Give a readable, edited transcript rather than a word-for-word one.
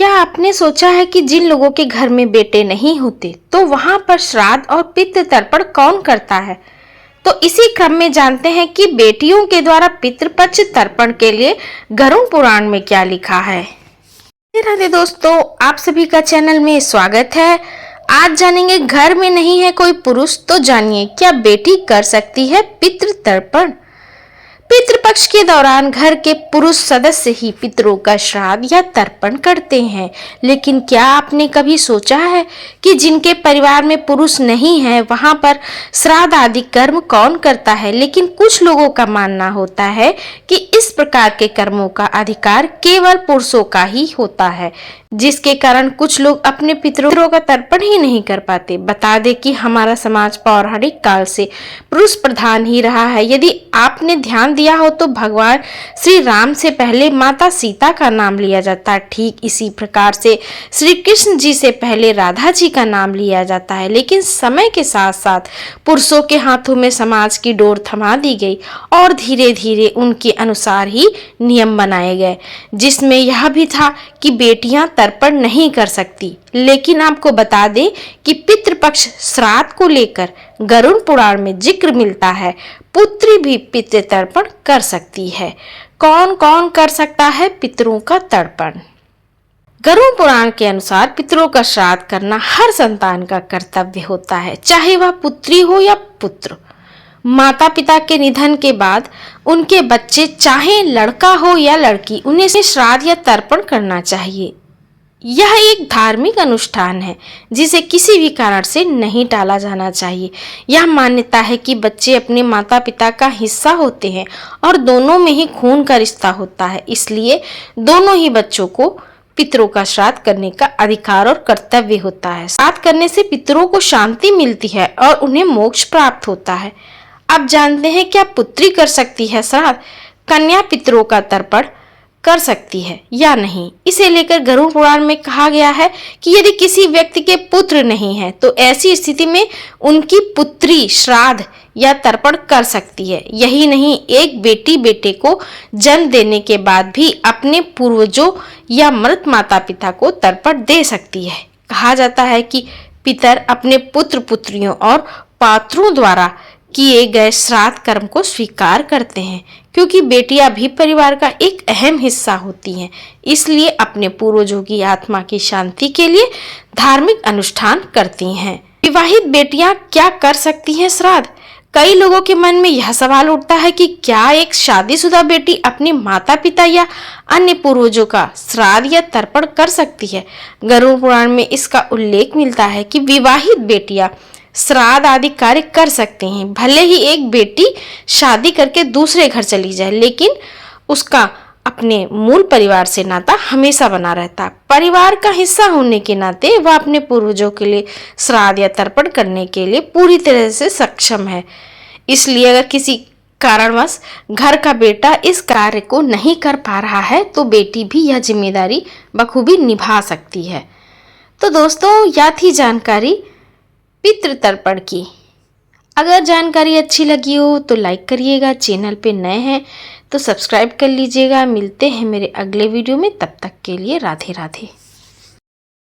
क्या आपने सोचा है कि जिन लोगों के घर में बेटे नहीं होते तो वहां पर श्राद्ध और पितृ तर्पण कौन करता है? तो इसी क्रम में जानते हैं कि बेटियों के द्वारा पितृपक्ष तर्पण के लिए गरुड़ पुराण में क्या लिखा है। राधे दोस्तों, आप सभी का चैनल में स्वागत है। आज जानेंगे घर में नहीं है कोई पुरुष तो जानिए क्या बेटी कर सकती है पितृ तर्पण। पितृपक्ष के दौरान घर के पुरुष सदस्य ही पितरों का श्राद्ध या तर्पण करते हैं, लेकिन क्या आपने कभी सोचा है कि जिनके परिवार में पुरुष नहीं है वहां पर श्राद्ध आदि कर्म कौन करता है? लेकिन कुछ लोगों का मानना होता है कि इस प्रकार के कर्मों का अधिकार केवल पुरुषों का ही होता है, जिसके कारण कुछ लोग अपने पितरों का तर्पण ही नहीं कर पाते। बता दें कि हमारा समाज पौराणिक काल से पुरुष प्रधान ही रहा है। यदि आपने ध्यान दिया हो तो भगवान श्री राम से पहले माता सीता का नाम लिया जाता है। ठीक इसी प्रकार से श्री कृष्ण जी से पहले राधा जी का नाम लिया जाता है। लेकिन समय के साथ साथ पुरुषों के हाथों में समाज की डोर थमा दी गई और धीरे धीरे उनके अनुसार ही नियम बनाए गए, जिसमें यह भी था कि बेटियां तर्पण नहीं कर सकती। लेकिन आपको बता दें कि पितृपक्ष श्राद्ध को लेकर गरुड़ पुराण में जिक्र मिलता है। पुत्री भी पितृ तर्पण कर सकती है। कौन कौन कर सकता है पितरों का तर्पण? गरुड़ पुराण के अनुसार पितरों का श्राद्ध करना हर संतान का कर्तव्य होता है, चाहे वह पुत्री हो या पुत्र। माता पिता के निधन के बाद उनके बच्चे चाहे लड़का हो या लड़की, उन्हें श्राद्ध या तर्पण करना चाहिए। यह एक धार्मिक अनुष्ठान है जिसे किसी भी कारण से नहीं टाला जाना चाहिए। यह मान्यता है कि बच्चे अपने माता पिता का हिस्सा होते हैं और दोनों में ही खून का रिश्ता होता है, इसलिए दोनों ही बच्चों को पितरों का श्राद्ध करने का अधिकार और कर्तव्य होता है। श्राद्ध करने से पितरों को शांति मिलती है और उन्हें मोक्ष प्राप्त होता है। अब जानते हैं क्या पुत्री कर सकती है श्राद्ध? कन्या पितरों का तर्पण कर सकती है या नहीं, इसे लेकर गरुड़ पुराण में कहा गया है कि यदि किसी व्यक्ति के पुत्र नहीं है तो ऐसी स्थिति में उनकी पुत्री श्राद्ध या तर्पण कर सकती है। यही नहीं, एक बेटी बेटे को जन्म देने के बाद भी अपने पूर्वजों या मृत माता पिता को तर्पण दे सकती है। कहा जाता है कि पितर अपने पुत्र पुत्रियों और पात्रों द्वारा किए गए श्राद्ध कर्म को स्वीकार करते हैं, क्योंकि बेटियां भी परिवार का एक अहम हिस्सा होती हैं। इसलिए अपने पूर्वजों की आत्मा की शांति के लिए धार्मिक अनुष्ठान करती हैं। विवाहित बेटियां क्या कर सकती हैं श्राद्ध? कई लोगों के मन में यह सवाल उठता है कि क्या एक शादीशुदा बेटी अपने माता पिता या अन्य पूर्वजों का श्राद्ध या तर्पण कर सकती है? गरुड़ पुराण में इसका उल्लेख मिलता है कि विवाहित बेटियां श्राद्ध आदि कार्य कर सकते हैं। भले ही एक बेटी शादी करके दूसरे घर चली जाए, लेकिन उसका अपने मूल परिवार से नाता हमेशा बना रहता है। परिवार का हिस्सा होने के नाते वह अपने पूर्वजों के लिए श्राद्ध या तर्पण करने के लिए पूरी तरह से सक्षम है। इसलिए अगर किसी कारणवश घर का बेटा इस कार्य को नहीं कर पा रहा है तो बेटी भी यह जिम्मेदारी बखूबी निभा सकती है। तो दोस्तों, यह थी जानकारी पितृ तर्पण की। अगर जानकारी अच्छी लगी हो तो लाइक करिएगा, चैनल पे नए हैं तो सब्सक्राइब कर लीजिएगा। मिलते हैं मेरे अगले वीडियो में, तब तक के लिए राधे राधे।